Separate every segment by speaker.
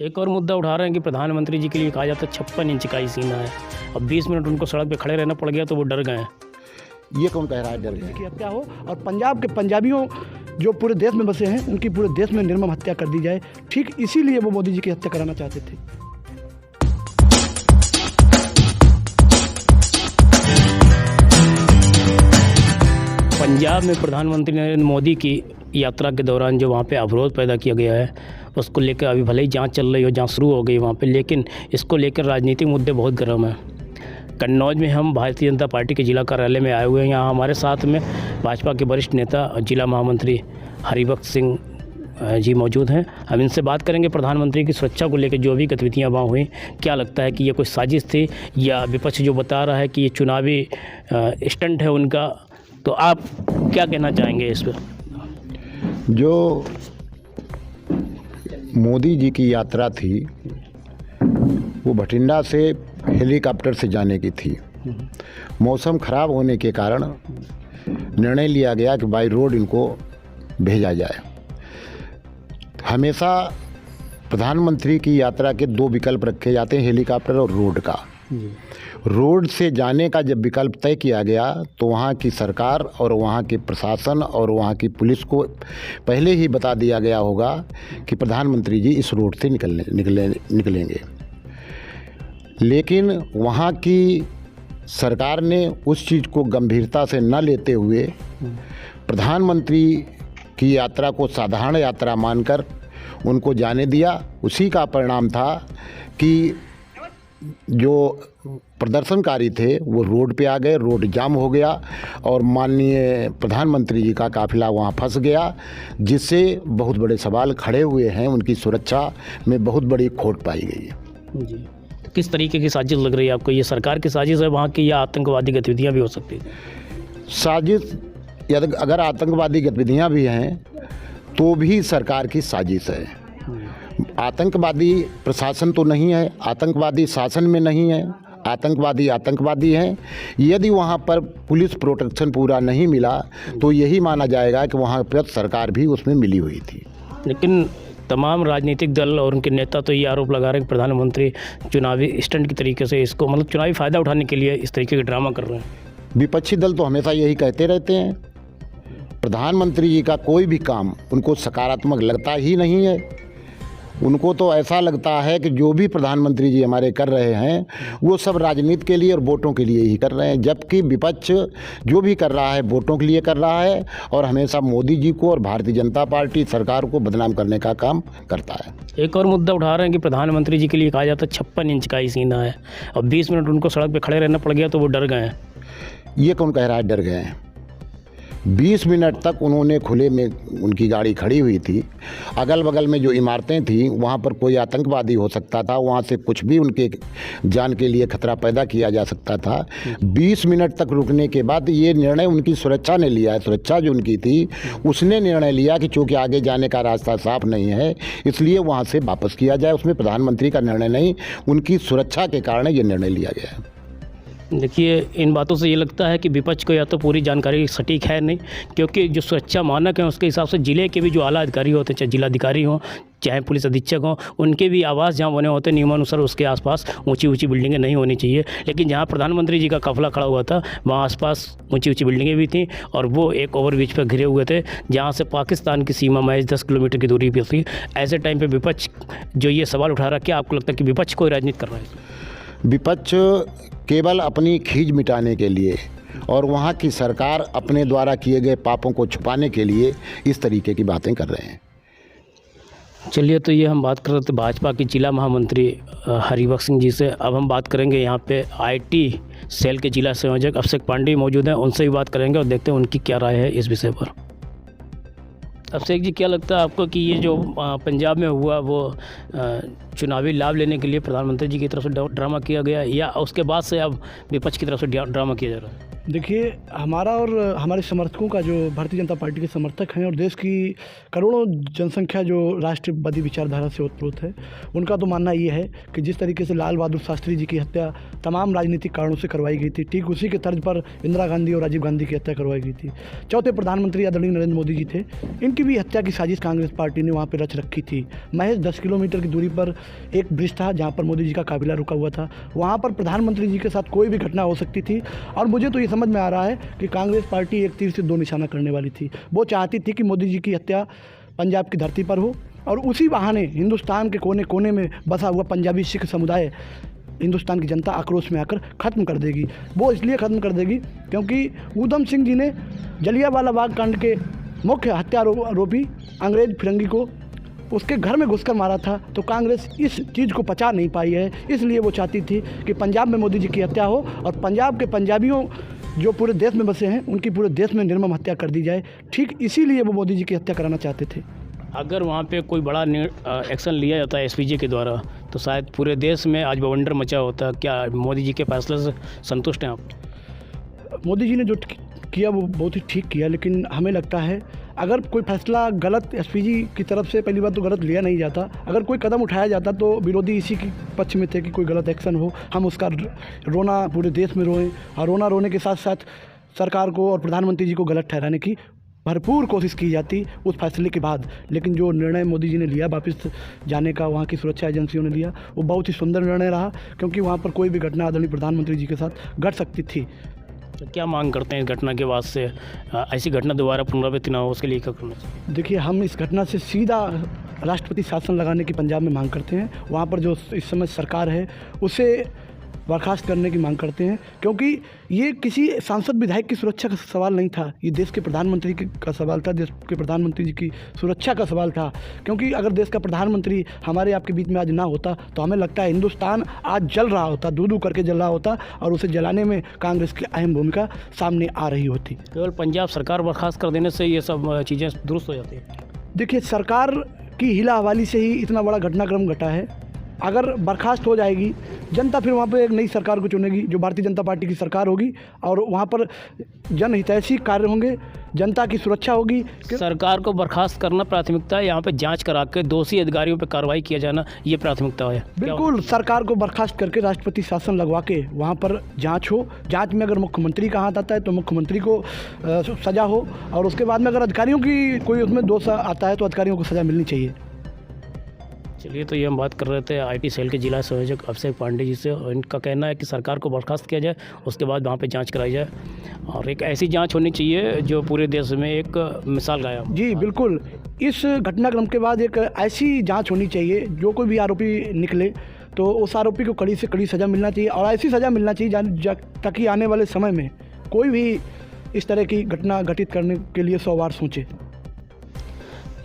Speaker 1: एक और मुद्दा उठा रहे हैं कि प्रधानमंत्री जी के लिए कहा जाता है 56 इंच का ही सीना है। अब 20 मिनट उनको सड़क पे खड़े रहना पड़ गया तो वो डर गए हैं।
Speaker 2: ये कौन कह रहा है डर गए?
Speaker 3: की हत्या हो और पंजाब के पंजाबियों जो पूरे देश में बसे हैं उनकी पूरे देश में निर्मम हत्या कर दी जाए। ठीक इसीलिए वो मोदी जी की हत्या कराना चाहते थे।
Speaker 1: पंजाब में प्रधानमंत्री नरेंद्र मोदी की यात्रा के दौरान जो वहाँ पे अवरोध पैदा किया गया है उसको लेकर अभी भले ही जांच चल रही हो, जांच शुरू हो गई वहाँ पे, लेकिन इसको लेकर राजनीतिक मुद्दे बहुत गर्म हैं। कन्नौज में हम भारतीय जनता पार्टी के जिला कार्यालय में आए हुए हैं। यहाँ हमारे साथ में भाजपा के वरिष्ठ नेता और जिला महामंत्री हरिबख्श सिंह जी मौजूद हैं। हम इनसे बात करेंगे प्रधानमंत्री की सुरक्षा को लेकर जो भी गतिविधियाँ वहाँ हुई, क्या लगता है कि ये कोई साजिश थी या विपक्ष जो बता रहा है कि ये चुनावी स्टंट है उनका, तो आप क्या कहना चाहेंगे इस पर?
Speaker 2: जो मोदी जी की यात्रा थी वो भटिंडा से हेलीकॉप्टर से जाने की थी। मौसम ख़राब होने के कारण निर्णय लिया गया कि बाई रोड इनको भेजा जाए। हमेशा प्रधानमंत्री की यात्रा के दो विकल्प रखे जाते हैं, हेलीकॉप्टर और रोड का। रोड से जाने का जब विकल्प तय किया गया तो वहाँ की सरकार और वहाँ के प्रशासन और वहाँ की पुलिस को पहले ही बता दिया गया होगा कि प्रधानमंत्री जी इस रोड से निकलेंगे। लेकिन वहाँ की सरकार ने उस चीज़ को गंभीरता से न लेते हुए प्रधानमंत्री की यात्रा को साधारण यात्रा मानकर उनको जाने दिया। उसी का परिणाम था कि जो प्रदर्शनकारी थे वो रोड पे आ गए, रोड जाम हो गया और माननीय प्रधानमंत्री जी का काफिला वहाँ फंस गया, जिससे बहुत बड़े सवाल खड़े हुए हैं। उनकी सुरक्षा में बहुत बड़ी खोट पाई गई है।
Speaker 1: जी, तो किस तरीके की साजिश लग रही है आपको? ये सरकार की साजिश है वहाँ की या आतंकवादी गतिविधियाँ भी हो सकती है?
Speaker 2: साजिश अगर आतंकवादी गतिविधियाँ भी हैं तो भी सरकार की साजिश है। आतंकवादी प्रशासन तो नहीं है, आतंकवादी शासन में नहीं है, आतंकवादी हैं। यदि वहाँ पर पुलिस प्रोटेक्शन पूरा नहीं मिला तो यही माना जाएगा कि वहाँ पर सरकार भी उसमें मिली हुई थी।
Speaker 1: लेकिन तमाम राजनीतिक दल और उनके नेता तो ये आरोप लगा रहे हैं कि प्रधानमंत्री चुनावी स्टंट की तरीके से इसको चुनावी फ़ायदा उठाने के लिए इस तरीके के ड्रामा कर रहे हैं।
Speaker 2: विपक्षी दल तो हमेशा यही कहते रहते हैं। प्रधानमंत्री जी का कोई भी काम उनको सकारात्मक लगता ही नहीं है। उनको तो ऐसा लगता है कि जो भी प्रधानमंत्री जी हमारे कर रहे हैं वो सब राजनीति के लिए और वोटों के लिए ही कर रहे हैं, जबकि विपक्ष जो भी कर रहा है वोटों के लिए कर रहा है और हमेशा मोदी जी को और भारतीय जनता पार्टी सरकार को बदनाम करने का काम करता है।
Speaker 1: एक और मुद्दा उठा रहे हैं कि प्रधानमंत्री जी के लिए कहा जाता है 56 इंच का ही सीना है। अब 20 मिनट उनको सड़क पर खड़े रहना पड़ गया तो वो डर गए हैं।
Speaker 2: ये कौन कह रहा है डर गए हैं? 20 मिनट तक उन्होंने खुले में उनकी गाड़ी खड़ी हुई थी। अगल बगल में जो इमारतें थी वहाँ पर कोई आतंकवादी हो सकता था, वहाँ से कुछ भी उनके जान के लिए खतरा पैदा किया जा सकता था। 20 मिनट तक रुकने के बाद ये निर्णय उनकी सुरक्षा ने लिया है। सुरक्षा जो उनकी थी उसने निर्णय लिया कि चूँकि आगे जाने का रास्ता साफ नहीं है इसलिए वहाँ से वापस किया जाए। उसमें प्रधानमंत्री का निर्णय नहीं, उनकी सुरक्षा के कारण ये निर्णय लिया गया है।
Speaker 1: देखिए, इन बातों से ये लगता है कि विपक्ष को या तो पूरी जानकारी सटीक है नहीं, क्योंकि जो सुरक्षा मानक हैं उसके हिसाब से जिले के भी जो आला अधिकारी होते हैं, चाहे जिलाधिकारी हों चाहे पुलिस अधीक्षक हों, उनके भी आवास जहाँ बने होते हैं नियमानुसार उसके आसपास ऊंची बिल्डिंगें नहीं होनी चाहिए। लेकिन जहाँ प्रधानमंत्री जी का काफिला खड़ा हुआ था वहाँ आसपास ऊंची बिल्डिंगें भी थीं और वो एक ओवरब्रिज पर घिरे हुए थे जहाँ से पाकिस्तान की सीमा महज 10 किलोमीटर की दूरी पर थी। ऐसे टाइम पर विपक्ष जो ये सवाल उठा रहा है, क्या आपको लगता है कि विपक्ष कोई राजनीति कर रहा है?
Speaker 2: विपक्ष केवल अपनी खींच मिटाने के लिए और वहाँ की सरकार अपने द्वारा किए गए पापों को छुपाने के लिए इस तरीके की बातें कर रहे हैं।
Speaker 1: चलिए, तो ये हम बात कर रहे थे भाजपा के जिला महामंत्री हरिबख्श सिंह जी से। अब हम बात करेंगे यहाँ पे आईटी सेल के जिला संयोजक अभिषेक पांडे मौजूद हैं, उनसे भी बात करेंगे और देखते हैं उनकी क्या राय है इस विषय पर। अभिषेक जी, क्या लगता है आपको कि ये जो पंजाब में हुआ वो चुनावी लाभ लेने के लिए प्रधानमंत्री जी की तरफ से ड्रामा किया गया या उसके बाद से अब विपक्ष की तरफ से ड्रामा किया जा रहा है?
Speaker 3: देखिए, हमारा और हमारे समर्थकों का जो भारतीय जनता पार्टी के समर्थक हैं और देश की करोड़ों जनसंख्या जो राष्ट्रवादी विचारधारा से ओतप्रोत है, उनका तो मानना ये है कि जिस तरीके से लाल बहादुर शास्त्री जी की हत्या तमाम राजनीतिक कारणों से करवाई गई थी, ठीक उसी के तर्ज पर इंदिरा गांधी और राजीव गांधी की हत्या करवाई गई थी। चौथे प्रधानमंत्री आदरणीय नरेंद्र मोदी जी थे, इनकी भी हत्या की साजिश कांग्रेस पार्टी ने वहाँ पर रच रखी थी। महज 10 किलोमीटर की दूरी पर एक ब्रिज था जहाँ पर मोदी जी का काफिला रुका हुआ था, वहाँ पर प्रधानमंत्री जी के साथ कोई भी घटना हो सकती थी। और मुझे तो ये समझ में आ रहा है कि कांग्रेस पार्टी एक तीर से दो निशाना करने वाली थी। वो चाहती थी कि मोदी जी की हत्या पंजाब की धरती पर हो और उसी बहाने हिंदुस्तान के कोने कोने में बसा हुआ पंजाबी सिख समुदाय हिंदुस्तान की जनता आक्रोश में आकर ख़त्म कर देगी। वो इसलिए ख़त्म कर देगी क्योंकि ऊधम सिंह जी ने जलियांवाला बाग कांड के मुख्य हत्यारोपी अंग्रेज फिरंगी को उसके घर में घुसकर मारा था। तो कांग्रेस इस चीज़ को पचा नहीं पाई है, इसलिए वो चाहती थी कि पंजाब में मोदी जी की हत्या हो और पंजाब के पंजाबियों जो पूरे देश में बसे हैं उनकी पूरे देश में निर्मम हत्या कर दी जाए। ठीक इसीलिए वो मोदी जी की हत्या कराना चाहते थे।
Speaker 1: अगर वहाँ पे कोई बड़ा एक्शन लिया जाता है एसपीजी के द्वारा तो शायद पूरे देश में आज बवंडर मचा होता। क्या मोदी जी के फैसले से संतुष्ट हैं आप?
Speaker 3: मोदी जी ने जो किया वो बहुत ही ठीक किया, लेकिन हमें लगता है अगर कोई फैसला गलत एसपीजी की तरफ से पहली बात तो गलत लिया नहीं जाता, अगर कोई कदम उठाया जाता तो विरोधी इसी के पक्ष में थे कि कोई गलत एक्शन हो, हम उसका रोना पूरे देश में रोएं और रोने के साथ साथ सरकार को और प्रधानमंत्री जी को गलत ठहराने की भरपूर कोशिश की जाती उस फैसले के बाद। लेकिन जो निर्णय मोदी जी ने लिया वापस जाने का, वहाँ की सुरक्षा एजेंसियों ने लिया, वो बहुत ही सुंदर निर्णय रहा क्योंकि वहाँ पर कोई भी घटना आदरणीय प्रधानमंत्री जी के साथ घट सकती थी।
Speaker 1: तो क्या मांग करते हैं इस घटना के बाद से ऐसी घटना दोबारा पुनरावृत्ति ना हो, उसके लिए क्या करना चाहिए?
Speaker 3: देखिए, हम इस घटना से सीधा राष्ट्रपति शासन लगाने की पंजाब में मांग करते हैं। वहाँ पर जो इस समय सरकार है उसे बर्खास्त करने की मांग करते हैं क्योंकि ये किसी सांसद विधायक की सुरक्षा का सवाल नहीं था, ये देश के प्रधानमंत्री का सवाल था, देश के प्रधानमंत्री जी की सुरक्षा का सवाल था। क्योंकि अगर देश का प्रधानमंत्री हमारे आपके बीच में आज ना होता तो हमें लगता है हिंदुस्तान आज जल रहा होता, दूध करके जल रहा होता और उसे जलाने में कांग्रेस की अहम भूमिका सामने आ रही होती।
Speaker 1: केवल पंजाब सरकार बर्खास्त कर देने से ये सब चीज़ें दुरुस्त हो जाती हैं?
Speaker 3: देखिए, सरकार की हिला हवाली से ही इतना बड़ा घटनाक्रम घटा है। अगर बर्खास्त हो जाएगी जनता फिर वहाँ पे एक नई सरकार को चुनेगी जो भारतीय जनता पार्टी की सरकार होगी और वहाँ पर जनहितैषी कार्य होंगे, जनता की सुरक्षा होगी।
Speaker 1: सरकार को बर्खास्त करना प्राथमिकता है, यहाँ पे जांच करा के दोषी अधिकारियों पे कार्रवाई किया जाना ये प्राथमिकता है।
Speaker 3: बिल्कुल, सरकार को बर्खास्त करके राष्ट्रपति शासन लगवा के वहाँ पर जांच हो, जांच में अगर मुख्यमंत्री का हाथ आता है तो मुख्यमंत्री को सज़ा हो और उसके बाद में अगर अधिकारियों की कोई उसमें दोष आता है तो अधिकारियों को सज़ा मिलनी चाहिए।
Speaker 1: चलिए, तो ये हम बात कर रहे थे आईटी सेल के जिला संयोजक अभिषेक पांडे जी से और इनका कहना है कि सरकार को बर्खास्त किया जाए, उसके बाद वहाँ पे जांच कराई जाए और एक ऐसी जांच होनी चाहिए जो पूरे देश में एक मिसाल कायम।
Speaker 3: जी बिल्कुल, इस घटनाक्रम के बाद एक ऐसी जांच होनी चाहिए जो कोई भी आरोपी निकले तो उस आरोपी को कड़ी से कड़ी सज़ा मिलना चाहिए और ऐसी सज़ा मिलना चाहिए ताकि आने वाले समय में कोई भी इस तरह की घटना घटित करने के लिए 100 बार सोचे।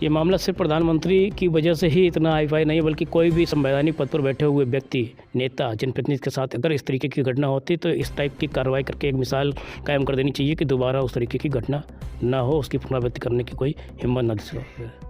Speaker 1: ये मामला सिर्फ प्रधानमंत्री की वजह से ही इतना हाईफाई नहीं, बल्कि कोई भी संवैधानिक पद पर बैठे हुए व्यक्ति, नेता, जनप्रतिनिधि के साथ अगर इस तरीके की घटना होती तो इस टाइप की कार्रवाई करके एक मिसाल कायम कर देनी चाहिए कि दोबारा उस तरीके की घटना ना हो, उसकी पुनरावृत्ति करने की कोई हिम्मत न दिखे।